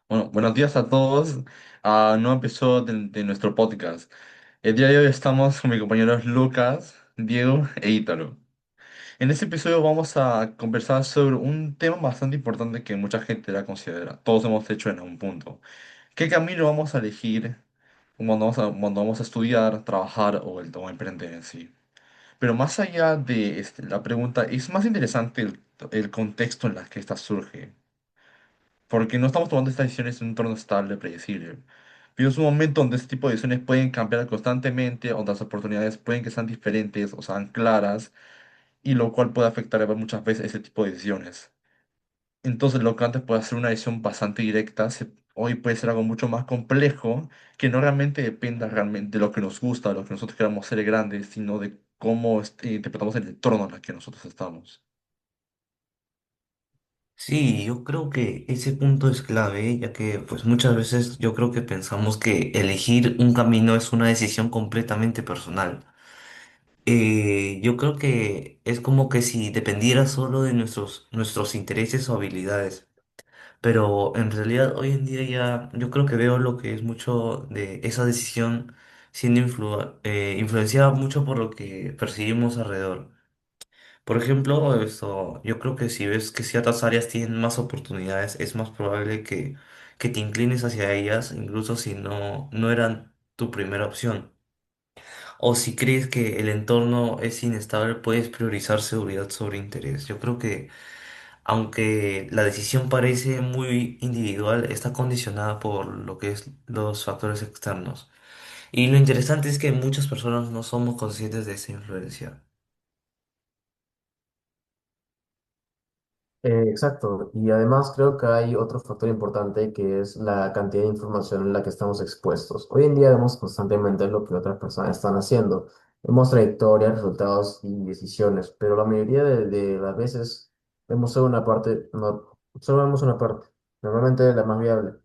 Bueno, buenos días a todos a un nuevo episodio de nuestro podcast. El día de hoy estamos con mis compañeros Lucas, Diego e Ítalo. En este episodio vamos a conversar sobre un tema bastante importante que mucha gente la considera. Todos hemos hecho en algún punto. ¿Qué camino vamos a elegir cuando vamos a estudiar, trabajar o emprender en sí? Pero más allá de la pregunta, es más interesante el contexto en el que esta surge. Porque no estamos tomando estas decisiones en un entorno estable, predecible. Pero es un momento donde este tipo de decisiones pueden cambiar constantemente, donde las oportunidades pueden que sean diferentes o sean claras, y lo cual puede afectar muchas veces ese tipo de decisiones. Entonces, lo que antes puede ser una decisión bastante directa, hoy puede ser algo mucho más complejo, que no realmente dependa realmente de lo que nos gusta, de lo que nosotros queramos ser grandes, sino de cómo interpretamos el entorno en el que nosotros estamos. Sí, yo creo que ese punto es clave, ya que pues muchas veces yo creo que pensamos que elegir un camino es una decisión completamente personal. Yo creo que es como que si dependiera solo de nuestros intereses o habilidades, pero en realidad hoy en día ya yo creo que veo lo que es mucho de esa decisión siendo influenciada mucho por lo que percibimos alrededor. Por ejemplo, yo creo que si ves que ciertas áreas tienen más oportunidades, es más probable que te inclines hacia ellas, incluso si no eran tu primera opción. O si crees que el entorno es inestable, puedes priorizar seguridad sobre interés. Yo creo que aunque la decisión parece muy individual, está condicionada por lo que es los factores externos. Y lo interesante es que muchas personas no somos conscientes de esa influencia. Exacto, y además creo que hay otro factor importante que es la cantidad de información en la que estamos expuestos. Hoy en día vemos constantemente lo que otras personas están haciendo. Vemos trayectorias, resultados y decisiones, pero la mayoría de las veces vemos solo una parte, no, solo vemos una parte, normalmente la más viable.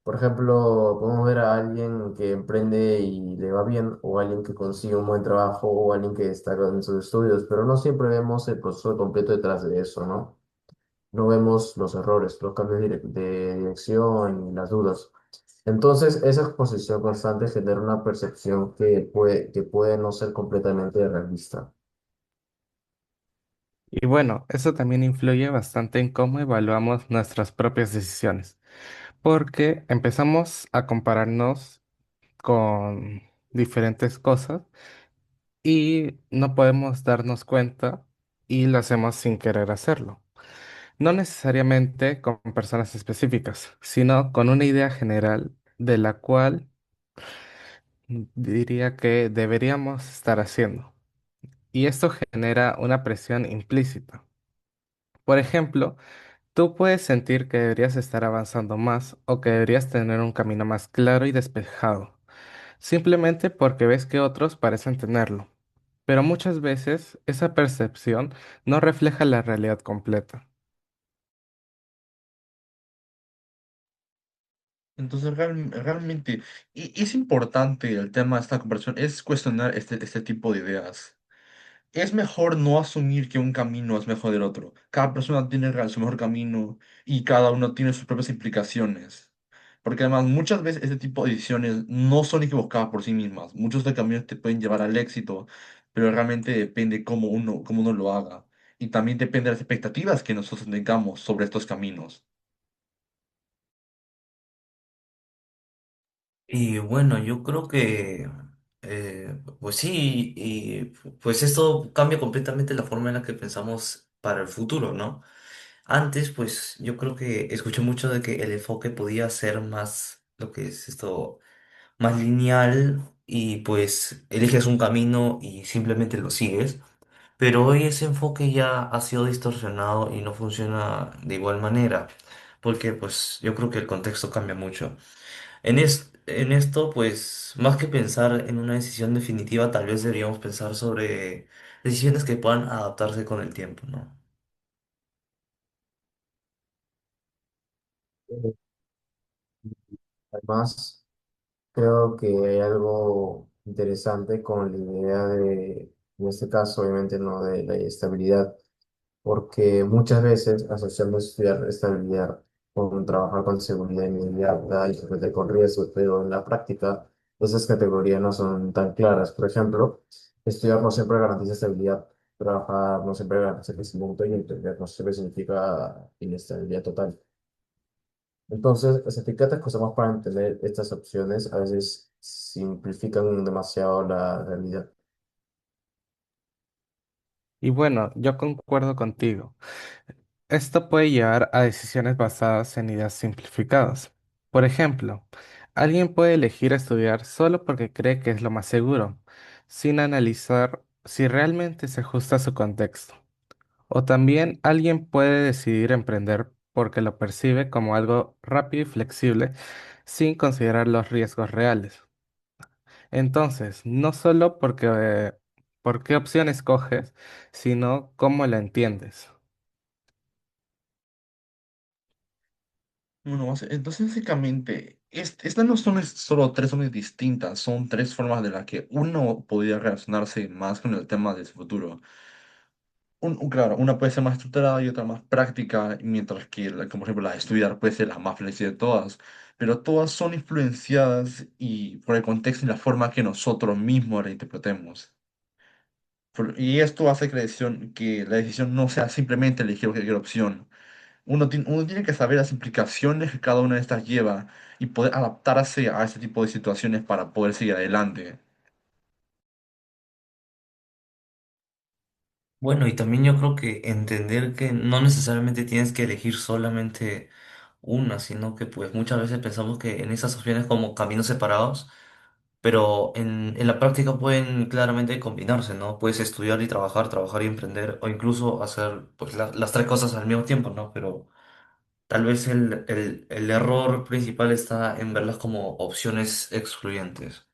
Por ejemplo, podemos ver a alguien que emprende y le va bien, o alguien que consigue un buen trabajo, o alguien que destaca en sus estudios, pero no siempre vemos el proceso completo detrás de eso, ¿no? No vemos los errores, los cambios de dirección y las dudas. Entonces, esa exposición constante genera una percepción que puede no ser completamente realista. Y bueno, eso también influye bastante en cómo evaluamos nuestras propias decisiones, porque empezamos a compararnos con diferentes cosas y no podemos darnos cuenta y lo hacemos sin querer hacerlo. No necesariamente con personas específicas, sino con una idea general de la cual diría que deberíamos estar haciendo. Y esto genera una presión implícita. Por ejemplo, tú puedes sentir que deberías estar avanzando más o que deberías tener un camino más claro y despejado, simplemente porque ves que otros parecen tenerlo. Pero muchas veces esa percepción no refleja la realidad completa. Entonces, realmente, y es importante el tema de esta conversación, es cuestionar este tipo de ideas. Es mejor no asumir que un camino es mejor del otro. Cada persona tiene su mejor camino y cada uno tiene sus propias implicaciones. Porque además muchas veces este tipo de decisiones no son equivocadas por sí mismas. Muchos de caminos te pueden llevar al éxito, pero realmente depende cómo uno lo haga. Y también depende de las expectativas que nosotros tengamos sobre estos caminos. Y bueno, yo creo que, pues sí, y pues esto cambia completamente la forma en la que pensamos para el futuro, ¿no? Antes, pues yo creo que escuché mucho de que el enfoque podía ser más lo que es esto, más lineal y pues eliges un camino y simplemente lo sigues. Pero hoy ese enfoque ya ha sido distorsionado y no funciona de igual manera, porque pues yo creo que el contexto cambia mucho. En esto, pues, más que pensar en una decisión definitiva, tal vez deberíamos pensar sobre decisiones que puedan adaptarse con el tiempo, ¿no? Eh, Además, creo que hay algo interesante con la idea en este caso, obviamente no de la estabilidad, porque muchas veces asociamos estudiar estabilidad. con trabajar con seguridad inmediata y competir con riesgos, pero en la práctica esas categorías no son tan claras. Por ejemplo, estudiar no siempre garantiza estabilidad, trabajar no siempre garantiza crecimiento y emprender no siempre significa inestabilidad total. Entonces, las etiquetas que usamos para entender estas opciones a veces simplifican demasiado la realidad. Y bueno, yo concuerdo contigo. Esto puede llevar a decisiones basadas en ideas simplificadas. Por ejemplo, alguien puede elegir estudiar solo porque cree que es lo más seguro, sin analizar si realmente se ajusta a su contexto. O también alguien puede decidir emprender porque lo percibe como algo rápido y flexible, sin considerar los riesgos reales. Entonces, no solo por qué opción escoges, sino cómo la entiendes. Bueno, entonces básicamente, estas no son solo tres formas distintas, son tres formas de las que uno podría relacionarse más con el tema de su futuro. Claro, una puede ser más estructurada y otra más práctica, mientras que, como por ejemplo, la de estudiar puede ser la más flexible de todas, pero todas son influenciadas y por el contexto y la forma que nosotros mismos la interpretemos. Y esto hace que la decisión no sea simplemente elegir cualquier opción. Uno tiene que saber las implicaciones que cada una de estas lleva y poder adaptarse a este tipo de situaciones para poder seguir adelante. Bueno, y también yo creo que entender que no necesariamente tienes que elegir solamente una, sino que pues muchas veces pensamos que en esas opciones como caminos separados, pero en la práctica pueden claramente combinarse, ¿no? Puedes estudiar y trabajar, trabajar y emprender, o incluso hacer pues las tres cosas al mismo tiempo, ¿no? Pero tal vez el error principal está en verlas como opciones excluyentes.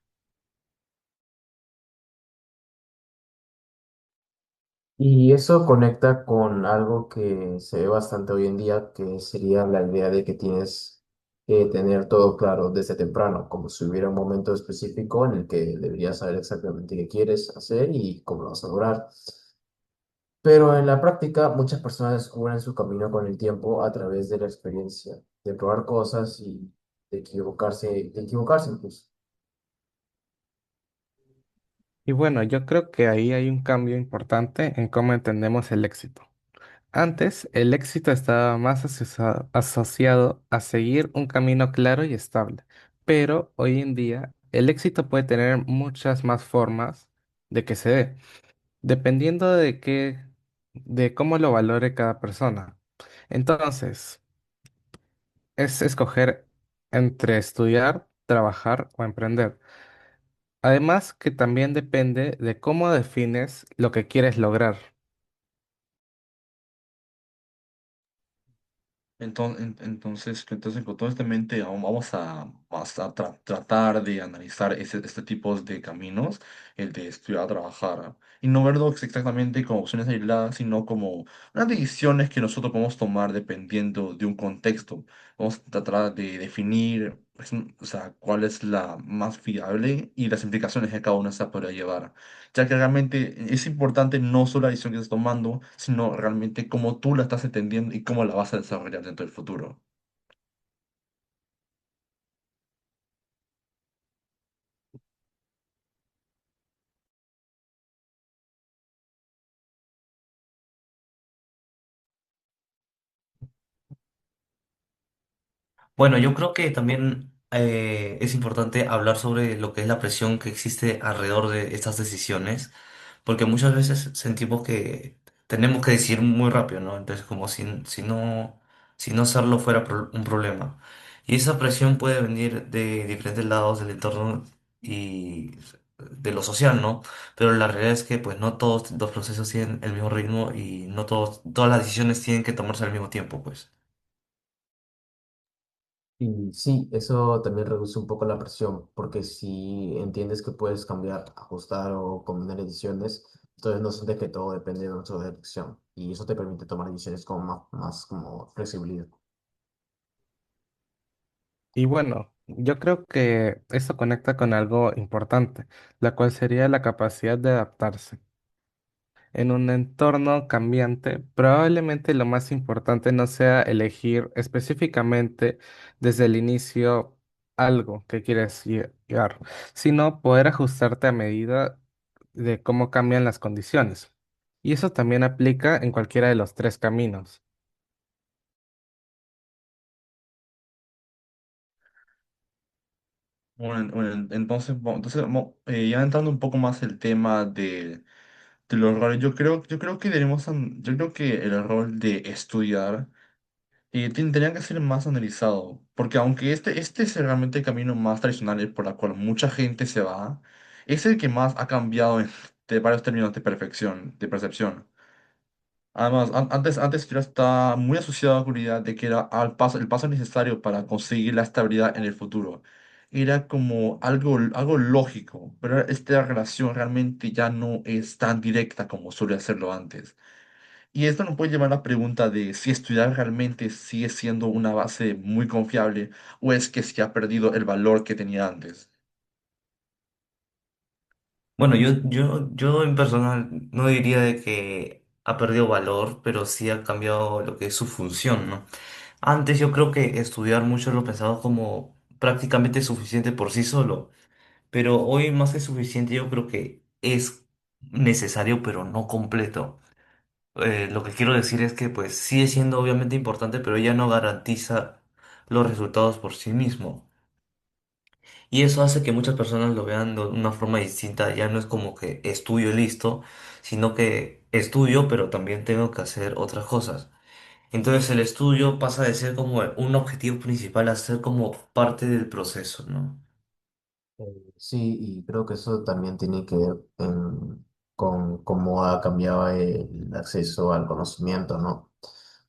Y eso conecta con algo que se ve bastante hoy en día, que sería la idea de que tienes que tener todo claro desde temprano, como si hubiera un momento específico en el que deberías saber exactamente qué quieres hacer y cómo lo vas a lograr. Pero en la práctica, muchas personas descubren su camino con el tiempo a través de la experiencia, de probar cosas y de equivocarse incluso. Y bueno, yo creo que ahí hay un cambio importante en cómo entendemos el éxito. Antes, el éxito estaba más asociado a seguir un camino claro y estable, pero hoy en día el éxito puede tener muchas más formas de que se dé, dependiendo de cómo lo valore cada persona. Entonces, es escoger entre estudiar, trabajar o emprender. Además, que también depende de cómo defines lo que quieres lograr. Entonces, con todo este en mente, vamos a tratar de analizar este tipo de caminos, el de estudiar, trabajar, y no verlos exactamente como opciones aisladas, sino como unas decisiones que nosotros podemos tomar dependiendo de un contexto. Vamos a tratar de definir, pues, o sea, cuál es la más fiable y las implicaciones que cada una se podrá llevar, ya que realmente es importante no solo la decisión que estás tomando, sino realmente cómo tú la estás entendiendo y cómo la vas a desarrollar dentro del futuro. Bueno, yo creo que también es importante hablar sobre lo que es la presión que existe alrededor de estas decisiones, porque muchas veces sentimos que tenemos que decidir muy rápido, ¿no? Entonces, como si no hacerlo fuera un problema. Y esa presión puede venir de diferentes lados del entorno y de lo social, ¿no? Pero la realidad es que pues no todos los procesos tienen el mismo ritmo y no todas las decisiones tienen que tomarse al mismo tiempo, pues. Y sí, eso también reduce un poco la presión, porque si entiendes que puedes cambiar, ajustar o combinar decisiones, entonces no sientes que todo depende de nuestra elección. Y eso te permite tomar decisiones como más como flexibilidad. Y bueno, yo creo que eso conecta con algo importante, la cual sería la capacidad de adaptarse. En un entorno cambiante, probablemente lo más importante no sea elegir específicamente desde el inicio algo que quieres llegar, sino poder ajustarte a medida de cómo cambian las condiciones. Y eso también aplica en cualquiera de los tres caminos. Ya entrando un poco más el tema de los roles, yo creo que el rol de estudiar tendría que ser más analizado, porque aunque este es realmente el camino más tradicional por el cual mucha gente se va, es el que más ha cambiado de varios términos de perfección, de percepción. Además, antes yo estaba muy asociado con la idea de que era el paso necesario para conseguir la estabilidad en el futuro. Era como algo lógico, pero esta relación realmente ya no es tan directa como suele hacerlo antes. Y esto nos puede llevar a la pregunta de si estudiar realmente sigue siendo una base muy confiable o es que se ha perdido el valor que tenía antes. Bueno, yo en personal no diría de que ha perdido valor, pero sí ha cambiado lo que es su función, ¿no? Antes yo creo que estudiar mucho lo pensaba como prácticamente suficiente por sí solo, pero hoy más que suficiente yo creo que es necesario, pero no completo. Lo que quiero decir es que pues sigue siendo obviamente importante, pero ya no garantiza los resultados por sí mismo. Y eso hace que muchas personas lo vean de una forma distinta. Ya no es como que estudio y listo, sino que estudio, pero también tengo que hacer otras cosas. Entonces el estudio pasa de ser como un objetivo principal a ser como parte del proceso, ¿no? Sí, y creo que eso también tiene que ver con cómo ha cambiado el acceso al conocimiento, ¿no?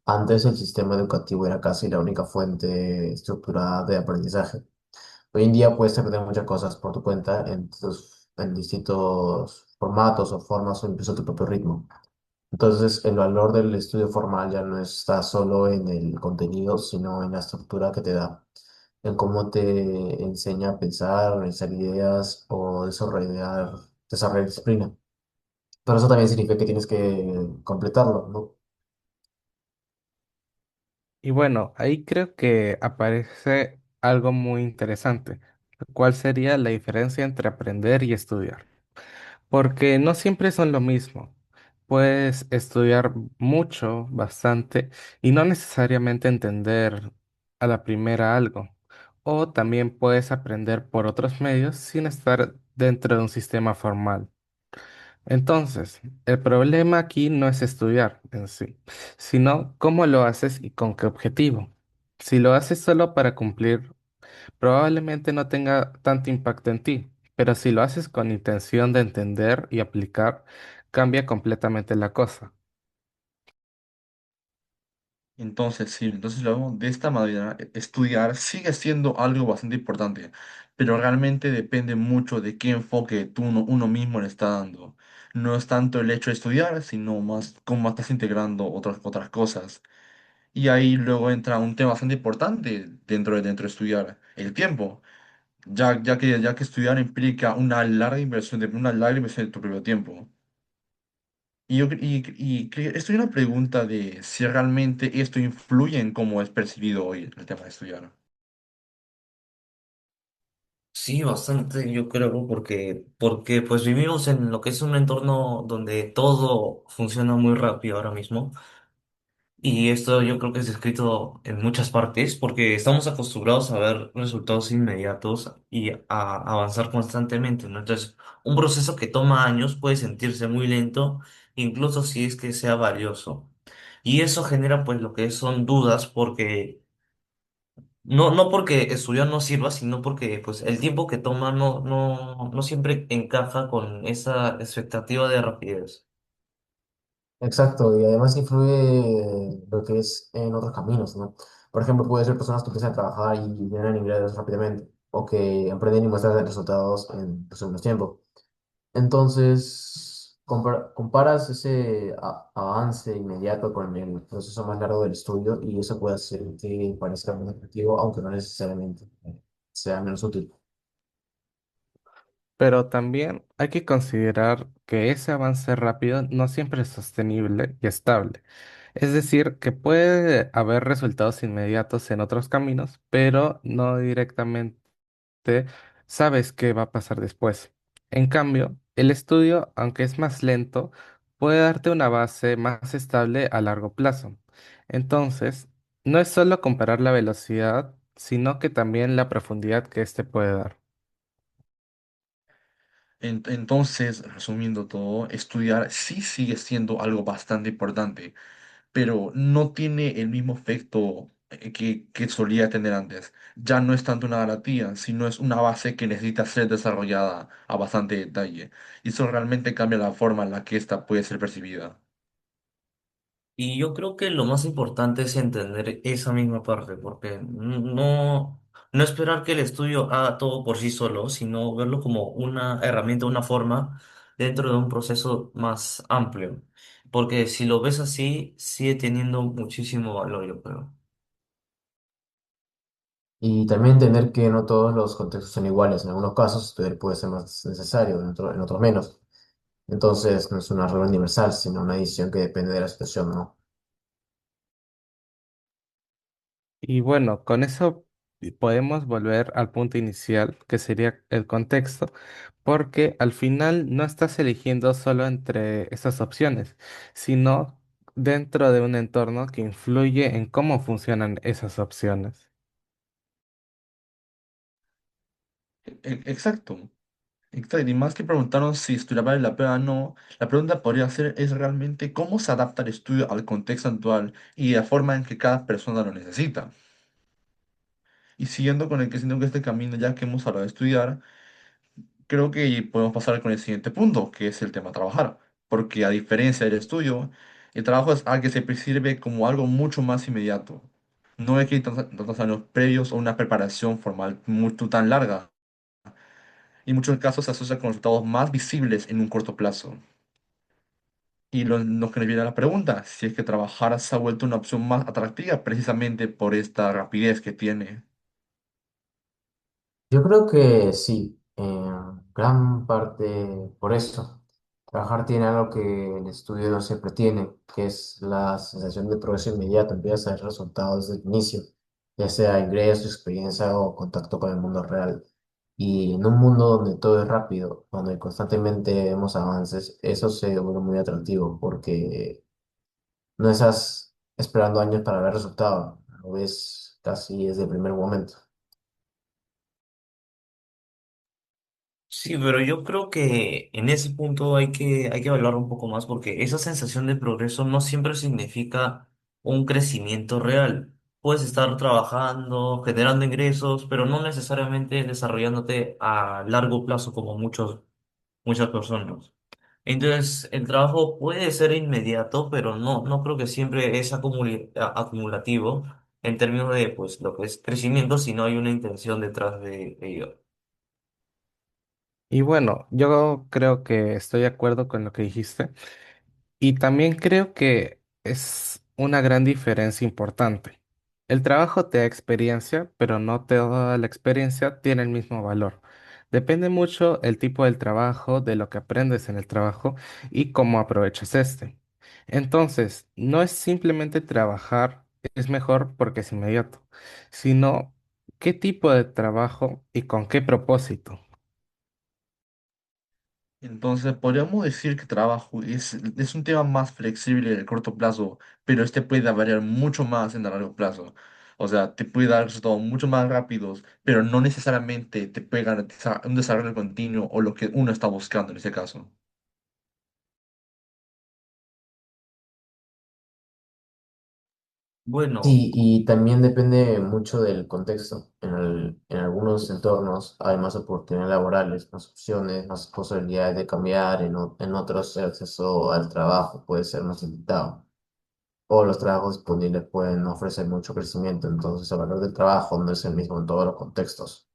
Antes el sistema educativo era casi la única fuente estructurada de aprendizaje. Hoy en día puedes aprender muchas cosas por tu cuenta en distintos formatos o formas o incluso a tu propio ritmo. Entonces, el valor del estudio formal ya no está solo en el contenido, sino en la estructura que te da, en cómo te enseña a pensar, organizar ideas o desarrollar disciplina. Pero eso también significa que tienes que completarlo, ¿no? Y bueno, ahí creo que aparece algo muy interesante. ¿Cuál sería la diferencia entre aprender y estudiar? Porque no siempre son lo mismo. Puedes estudiar mucho, bastante, y no necesariamente entender a la primera algo. O también puedes aprender por otros medios sin estar dentro de un sistema formal. Entonces, el problema aquí no es estudiar en sí, sino cómo lo haces y con qué objetivo. Si lo haces solo para cumplir, probablemente no tenga tanto impacto en ti, pero si lo haces con intención de entender y aplicar, cambia completamente la cosa. Entonces, sí, entonces lo vemos de esta manera. Estudiar sigue siendo algo bastante importante, pero realmente depende mucho de qué enfoque uno mismo le está dando. No es tanto el hecho de estudiar, sino más cómo estás integrando otras cosas. Y ahí luego entra un tema bastante importante dentro de estudiar, el tiempo, ya que estudiar implica una larga inversión de tu propio tiempo. Esto es una pregunta de si realmente esto influye en cómo es percibido hoy el tema de estudiar. Sí, bastante, yo creo, porque pues vivimos en lo que es un entorno donde todo funciona muy rápido ahora mismo. Y esto yo creo que es descrito en muchas partes porque estamos acostumbrados a ver resultados inmediatos y a avanzar constantemente, ¿no? Entonces, un proceso que toma años puede sentirse muy lento, incluso si es que sea valioso. Y eso genera pues lo que son dudas porque no porque estudiar no sirva, sino porque pues el tiempo que toma no siempre encaja con esa expectativa de rapidez. Exacto, y además influye lo que es en otros caminos, ¿no? Por ejemplo, puede ser personas que empiezan a trabajar y generan ingresos rápidamente, o que emprenden y muestran resultados en pues, en menos tiempo. Entonces, comparas ese avance inmediato con el proceso más largo del estudio y eso puede hacer que parezca más efectivo, aunque no necesariamente sea menos útil. pero también hay que considerar que ese avance rápido no siempre es sostenible y estable. Es decir, que puede haber resultados inmediatos en otros caminos, pero no directamente sabes qué va a pasar después. En cambio, el estudio, aunque es más lento, puede darte una base más estable a largo plazo. Entonces, no es solo comparar la velocidad, sino que también la profundidad que éste puede dar. Entonces, resumiendo todo, estudiar sí sigue siendo algo bastante importante, pero no tiene el mismo efecto que solía tener antes. Ya no es tanto una garantía, sino es una base que necesita ser desarrollada a bastante detalle. Y eso realmente cambia la forma en la que ésta puede ser percibida. Y yo creo que lo más importante es entender esa misma parte, porque no esperar que el estudio haga todo por sí solo, sino verlo como una herramienta, una forma dentro de un proceso más amplio. Porque si lo ves así, sigue teniendo muchísimo valor, yo creo. Y también entender que no todos los contextos son iguales. En algunos casos estudiar puede ser más necesario, en otros menos. Entonces no es una regla universal, sino una decisión que depende de la situación, ¿no? Y bueno, con eso podemos volver al punto inicial, que sería el contexto, porque al final no estás eligiendo solo entre esas opciones, sino dentro de un entorno que influye en cómo funcionan esas opciones. Exacto. Exacto. Y más que preguntaron si estudiar vale la pena o no, la pregunta podría ser es realmente cómo se adapta el estudio al contexto actual y la forma en que cada persona lo necesita. Y siguiendo con el que siento que este camino, ya que hemos hablado de estudiar, creo que podemos pasar con el siguiente punto, que es el tema trabajar. Porque a diferencia del estudio, el trabajo es algo que se percibe como algo mucho más inmediato. No es que hay tantos años previos o una preparación formal mucho tan larga. Y en muchos casos se asocia con resultados más visibles en un corto plazo. Y lo que nos viene a la pregunta, si es que trabajar se ha vuelto una opción más atractiva precisamente por esta rapidez que tiene. Yo creo que sí, gran parte por eso. Trabajar tiene algo que el estudio no siempre tiene, que es la sensación de progreso inmediato. Empiezas a ver resultados desde el inicio, ya sea ingreso, experiencia o contacto con el mundo real. Y en un mundo donde todo es rápido, donde constantemente vemos avances, eso se vuelve muy atractivo porque no estás esperando años para ver resultados, lo ves casi desde el primer momento. Sí, pero yo creo que en ese punto hay que evaluar un poco más porque esa sensación de progreso no siempre significa un crecimiento real. Puedes estar trabajando, generando ingresos, pero no necesariamente desarrollándote a largo plazo como muchas personas. Entonces, el trabajo puede ser inmediato, pero no creo que siempre es acumulativo en términos de pues, lo que es crecimiento, si no hay una intención detrás de ello. Y bueno, yo creo que estoy de acuerdo con lo que dijiste. Y también creo que es una gran diferencia importante. El trabajo te da experiencia, pero no toda la experiencia tiene el mismo valor. Depende mucho el tipo del trabajo, de lo que aprendes en el trabajo y cómo aprovechas este. Entonces, no es simplemente trabajar es mejor porque es inmediato, sino qué tipo de trabajo y con qué propósito. Entonces, podríamos decir que trabajo es un tema más flexible en el corto plazo, pero este puede variar mucho más en el largo plazo. O sea, te puede dar resultados mucho más rápidos, pero no necesariamente te puede garantizar un desarrollo continuo o lo que uno está buscando en ese caso. Bueno. Sí, y también depende mucho del contexto. En algunos entornos hay más oportunidades laborales, más opciones, más posibilidades de cambiar. En otros el acceso al trabajo puede ser más limitado. O los trabajos disponibles pueden no ofrecer mucho crecimiento. Entonces el valor del trabajo no es el mismo en todos los contextos.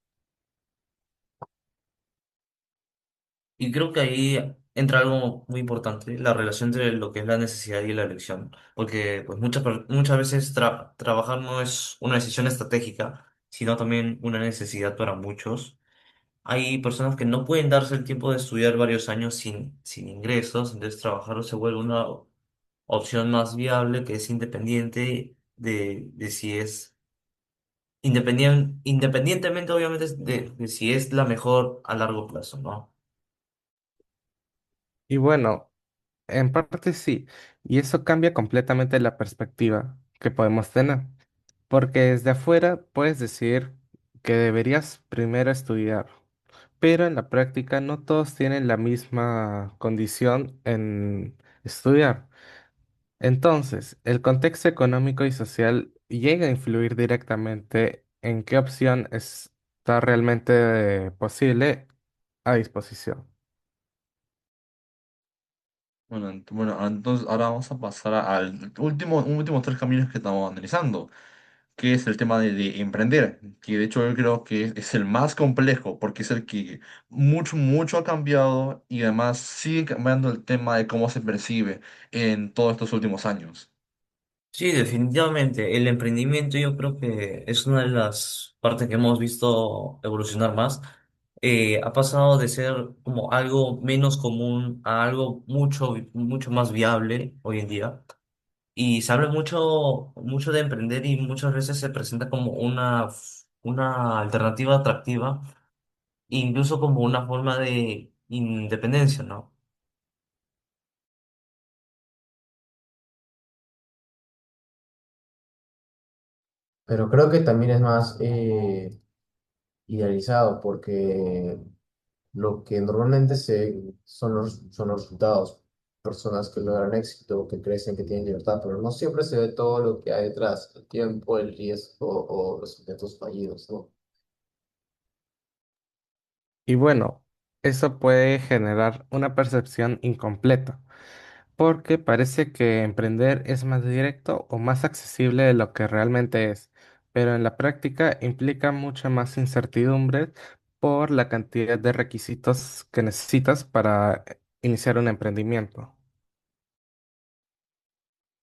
Y creo que ahí entra algo muy importante, la relación entre lo que es la necesidad y la elección, porque pues muchas veces trabajar no es una decisión estratégica, sino también una necesidad para muchos. Hay personas que no pueden darse el tiempo de estudiar varios años sin ingresos, entonces trabajar se vuelve una opción más viable que es independiente de si es independientemente obviamente de si es la mejor a largo plazo, ¿no? Y bueno, en parte sí, y eso cambia completamente la perspectiva que podemos tener, porque desde afuera puedes decir que deberías primero estudiar, pero en la práctica no todos tienen la misma condición en estudiar. Entonces, el contexto económico y social llega a influir directamente en qué opción está realmente posible a disposición. Bueno, bueno, entonces ahora vamos a pasar al último tres caminos que estamos analizando, que es el tema de emprender, que de hecho yo creo que es el más complejo, porque es el que mucho ha cambiado y además sigue cambiando el tema de cómo se percibe en todos estos últimos años. Sí, definitivamente. El emprendimiento yo creo que es una de las partes que hemos visto evolucionar más. Ha pasado de ser como algo menos común a algo mucho más viable hoy en día. Y se habla mucho de emprender y muchas veces se presenta como una alternativa atractiva, incluso como una forma de independencia, ¿no? Pero creo que también es más idealizado porque lo que normalmente se son los resultados, personas que logran éxito, que crecen, que tienen libertad, pero no siempre se ve todo lo que hay detrás, el tiempo, el riesgo o los intentos fallidos, ¿no? Y bueno, eso puede generar una percepción incompleta, porque parece que emprender es más directo o más accesible de lo que realmente es, pero en la práctica implica mucha más incertidumbre por la cantidad de requisitos que necesitas para iniciar un emprendimiento.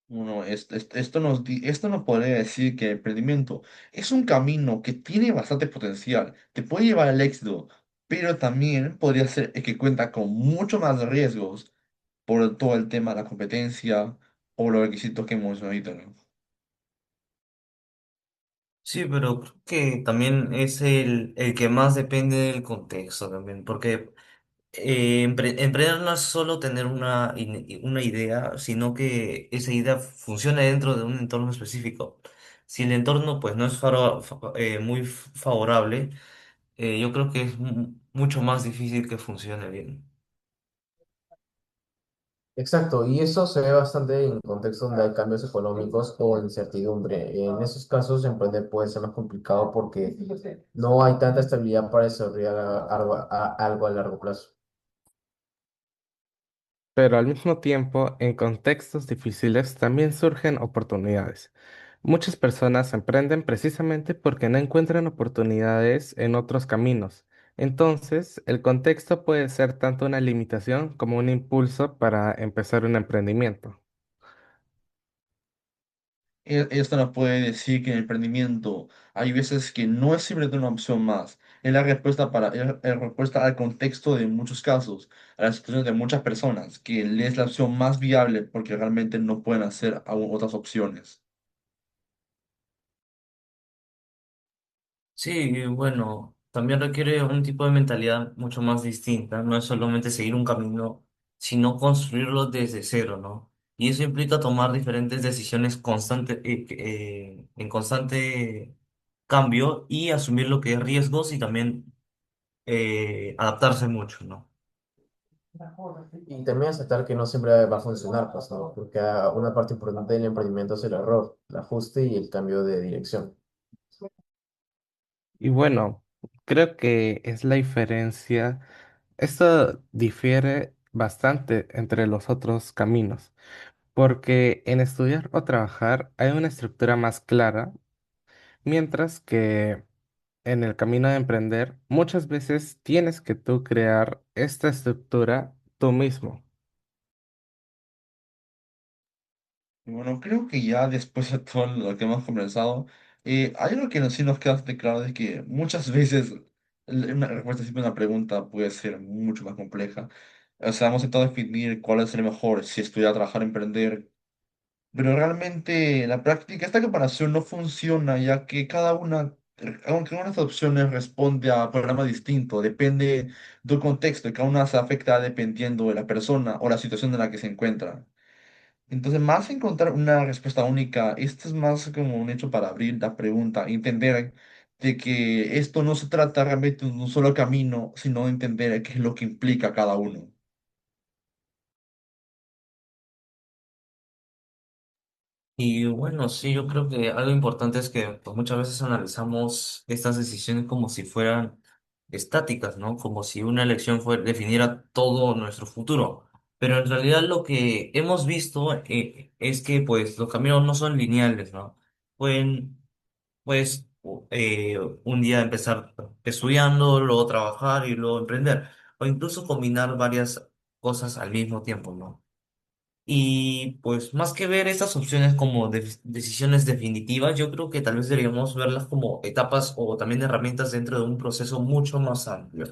Bueno, esto nos podría decir que el emprendimiento es un camino que tiene bastante potencial, te puede llevar al éxito, pero también podría ser el que cuenta con mucho más riesgos por todo el tema de la competencia o los requisitos que hemos ahorita, ¿no? Sí, pero creo que también es el que más depende del contexto también, porque emprender no es solo tener una idea, sino que esa idea funcione dentro de un entorno específico. Si el entorno pues no es muy favorable, yo creo que es mucho más difícil que funcione bien. Exacto, y eso se ve bastante en contextos donde hay cambios económicos o incertidumbre. En esos casos, emprender puede ser más complicado porque no hay tanta estabilidad para desarrollar algo a largo plazo. Pero al mismo tiempo, en contextos difíciles también surgen oportunidades. Muchas personas emprenden precisamente porque no encuentran oportunidades en otros caminos. Entonces, el contexto puede ser tanto una limitación como un impulso para empezar un emprendimiento. Esto nos puede decir que en el emprendimiento hay veces que no es simplemente una opción más, es la respuesta es la respuesta al contexto de muchos casos, a las situaciones de muchas personas, que es la opción más viable porque realmente no pueden hacer aún otras opciones. Sí, bueno, también requiere un tipo de mentalidad mucho más distinta. No es solamente seguir un camino, sino construirlo desde cero, ¿no? Y eso implica tomar diferentes decisiones en constante cambio y asumir lo que es riesgos y también adaptarse mucho, ¿no? Y también aceptar que no siempre va a funcionar, pues, ¿no? Porque una parte importante del emprendimiento es el error, el ajuste y el cambio de dirección. Y bueno, creo que es la diferencia. Esto difiere bastante entre los otros caminos, porque en estudiar o trabajar hay una estructura más clara, mientras que en el camino de emprender muchas veces tienes que tú crear esta estructura tú mismo. Y bueno, creo que ya después de todo lo que hemos conversado, hay algo que sí nos queda bastante claro, es que muchas veces Una respuesta simple a una pregunta puede ser mucho más compleja. O sea, hemos intentado definir cuál es el mejor, si estudiar, trabajar, emprender, pero realmente en la práctica esta comparación no funciona, ya que aunque cada una de estas opciones responde a programas distintos, depende del contexto y cada una se afecta dependiendo de la persona o la situación en la que se encuentra. Entonces, más que encontrar una respuesta única, esto es más como un hecho para abrir la pregunta, entender de que esto no se trata realmente de un solo camino, sino de entender qué es lo que implica cada uno. Y bueno, sí, yo creo que algo importante es que pues, muchas veces analizamos estas decisiones como si fueran estáticas, ¿no? Como si una elección definiera todo nuestro futuro. Pero en realidad lo que hemos visto es que pues los caminos no son lineales, ¿no? Pueden, pues, un día empezar estudiando, luego trabajar y luego emprender. O incluso combinar varias cosas al mismo tiempo, ¿no? Y pues más que ver estas opciones como decisiones definitivas, yo creo que tal vez deberíamos verlas como etapas o también herramientas dentro de un proceso mucho más amplio.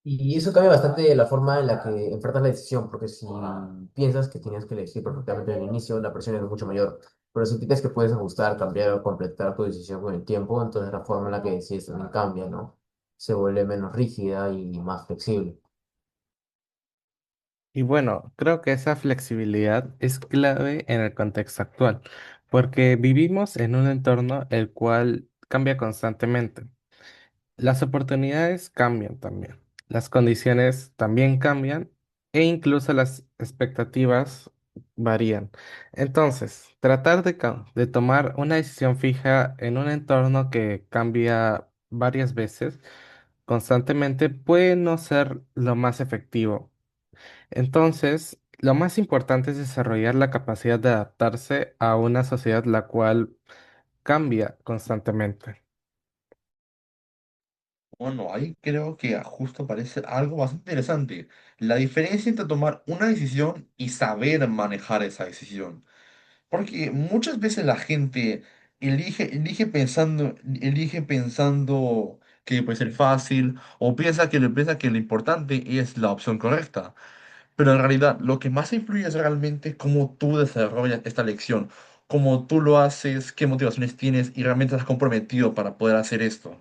Y eso cambia bastante la forma en la que enfrentas la decisión, porque si piensas que tienes que elegir perfectamente al inicio, la presión es mucho mayor. Pero si piensas que puedes ajustar, cambiar o completar tu decisión con el tiempo, entonces la forma en la que decides también cambia, ¿no? Se vuelve menos rígida y más flexible. Y bueno, creo que esa flexibilidad es clave en el contexto actual, porque vivimos en un entorno el cual cambia constantemente. Las oportunidades cambian también, las condiciones también cambian e incluso las expectativas varían. Entonces, tratar de tomar una decisión fija en un entorno que cambia varias veces constantemente puede no ser lo más efectivo. Entonces, lo más importante es desarrollar la capacidad de adaptarse a una sociedad la cual cambia constantemente. Bueno, ahí creo que justo aparece algo bastante interesante. La diferencia entre tomar una decisión y saber manejar esa decisión. Porque muchas veces la gente elige pensando que puede ser fácil o piensa que lo importante es la opción correcta. Pero en realidad lo que más influye es realmente cómo tú desarrollas esta lección, cómo tú lo haces, qué motivaciones tienes y realmente estás comprometido para poder hacer esto.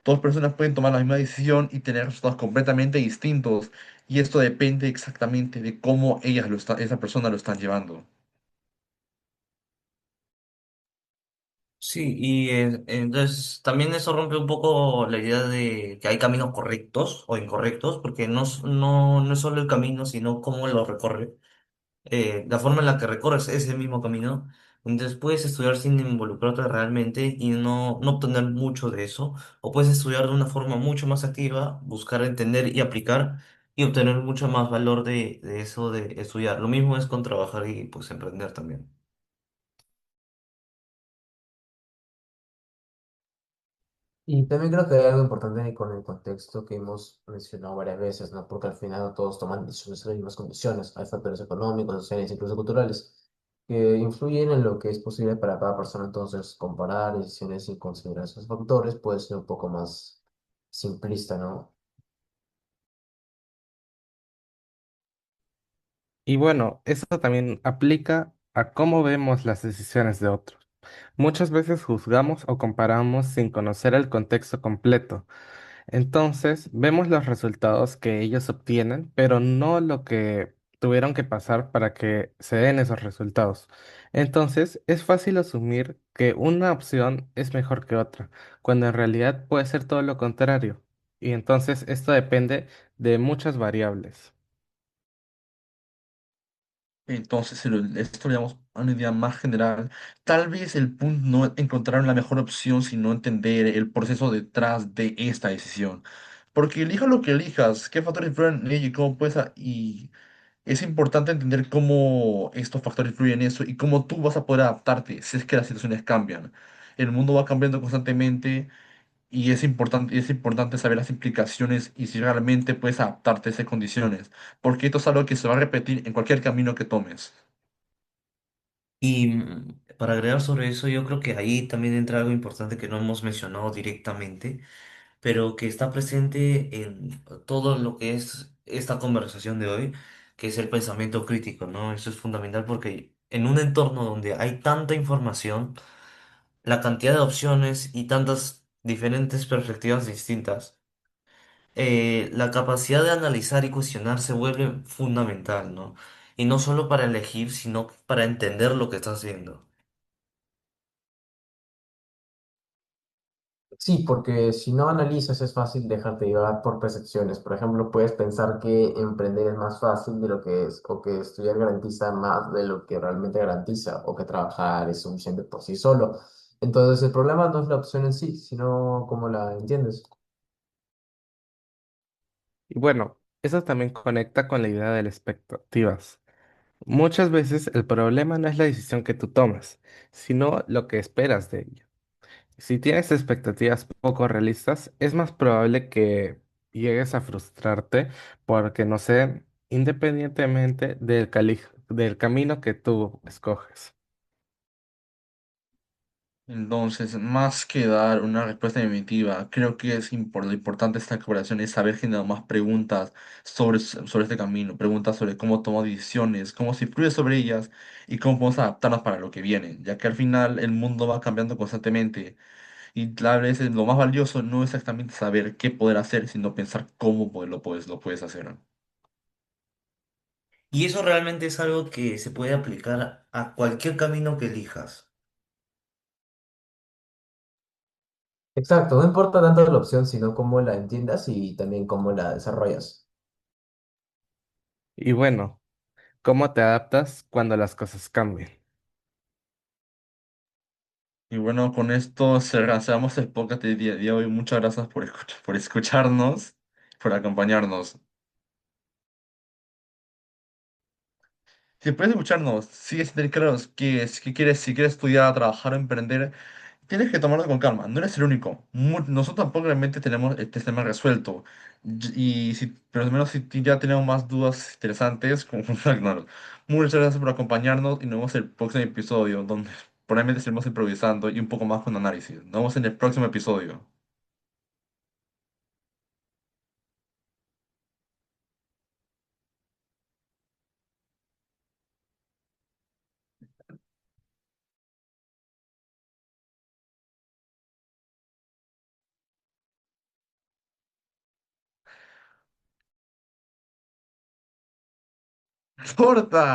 Dos personas pueden tomar la misma decisión y tener resultados completamente distintos y esto depende exactamente de cómo esa persona lo están llevando. Sí, y entonces también eso rompe un poco la idea de que hay caminos correctos o incorrectos, porque no es solo el camino, sino cómo lo recorre. La forma en la que recorres ese mismo camino. Entonces puedes estudiar sin involucrarte realmente y no obtener mucho de eso. O puedes estudiar de una forma mucho más activa, buscar entender y aplicar y obtener mucho más valor de eso de estudiar. Lo mismo es con trabajar y pues emprender también. Y también creo que hay algo importante con el contexto que hemos mencionado varias veces, ¿no? Porque al final no todos toman decisiones en las mismas condiciones. Hay factores económicos, sociales, incluso culturales, que influyen en lo que es posible para cada persona. Entonces, comparar decisiones sin considerar esos factores puede ser un poco más simplista, ¿no? Y bueno, eso también aplica a cómo vemos las decisiones de otros. Muchas veces juzgamos o comparamos sin conocer el contexto completo. Entonces, vemos los resultados que ellos obtienen, pero no lo que tuvieron que pasar para que se den esos resultados. Entonces, es fácil asumir que una opción es mejor que otra, cuando en realidad puede ser todo lo contrario. Y entonces esto depende de muchas variables. Entonces, si esto lo llevamos a una idea más general, tal vez el punto no es encontrar la mejor opción, sino entender el proceso detrás de esta decisión. Porque elija lo que elijas, qué factores influyen en ello y cómo y es importante entender cómo estos factores influyen en eso y cómo tú vas a poder adaptarte si es que las situaciones cambian. El mundo va cambiando constantemente y es importante saber las implicaciones y si realmente puedes adaptarte a esas condiciones, porque esto es algo que se va a repetir en cualquier camino que tomes. para agregar sobre eso, yo creo que ahí también entra algo importante que no hemos mencionado directamente, pero que está presente en todo lo que es esta conversación de hoy, que es el pensamiento crítico, ¿no? Eso es fundamental porque en un entorno donde hay tanta información, la cantidad de opciones y tantas diferentes perspectivas distintas, la capacidad de analizar y cuestionar se vuelve fundamental, ¿no? Y no solo para elegir, sino para entender lo que estás viendo. Sí, porque si no analizas es fácil dejarte llevar por percepciones. Por ejemplo, puedes pensar que emprender es más fácil de lo que es, o que estudiar garantiza más de lo que realmente garantiza, o que trabajar es suficiente por sí solo. Entonces, el problema no es la opción en sí, sino cómo la entiendes. Y bueno, eso también conecta con la idea de las expectativas. Muchas veces el problema no es la decisión que tú tomas, sino lo que esperas de ella. Si tienes expectativas poco realistas, es más probable que llegues a frustrarte porque no sé, independientemente del camino que tú escoges. Entonces, más que dar una respuesta definitiva, creo que es lo importante de esta exploración es saber generar más preguntas sobre este camino, preguntas sobre cómo tomar decisiones, cómo se influye sobre ellas y cómo podemos adaptarnos para lo que viene, ya que al final el mundo va cambiando constantemente y a veces lo más valioso no es exactamente saber qué poder hacer, sino pensar cómo lo puedes hacer. Y eso realmente es algo que se puede aplicar a cualquier camino que elijas. Exacto, no importa tanto la opción, sino cómo la entiendas y también cómo la desarrollas. Y bueno, ¿cómo te adaptas cuando las cosas cambian? Y bueno, con esto cerramos el podcast del día de hoy. Muchas gracias por escucharnos, por acompañarnos. Si puedes escucharnos, sigue sin tener claros qué quieres, si quieres estudiar, trabajar o emprender, tienes que tomarlo con calma. No eres el único. Nosotros tampoco realmente tenemos este tema resuelto. Y si, pero al menos si ya tenemos más dudas interesantes, contactarnos. Muchas gracias por acompañarnos y nos vemos en el próximo episodio, donde probablemente estaremos improvisando y un poco más con análisis. Nos vemos en el próximo episodio. ¡Corta!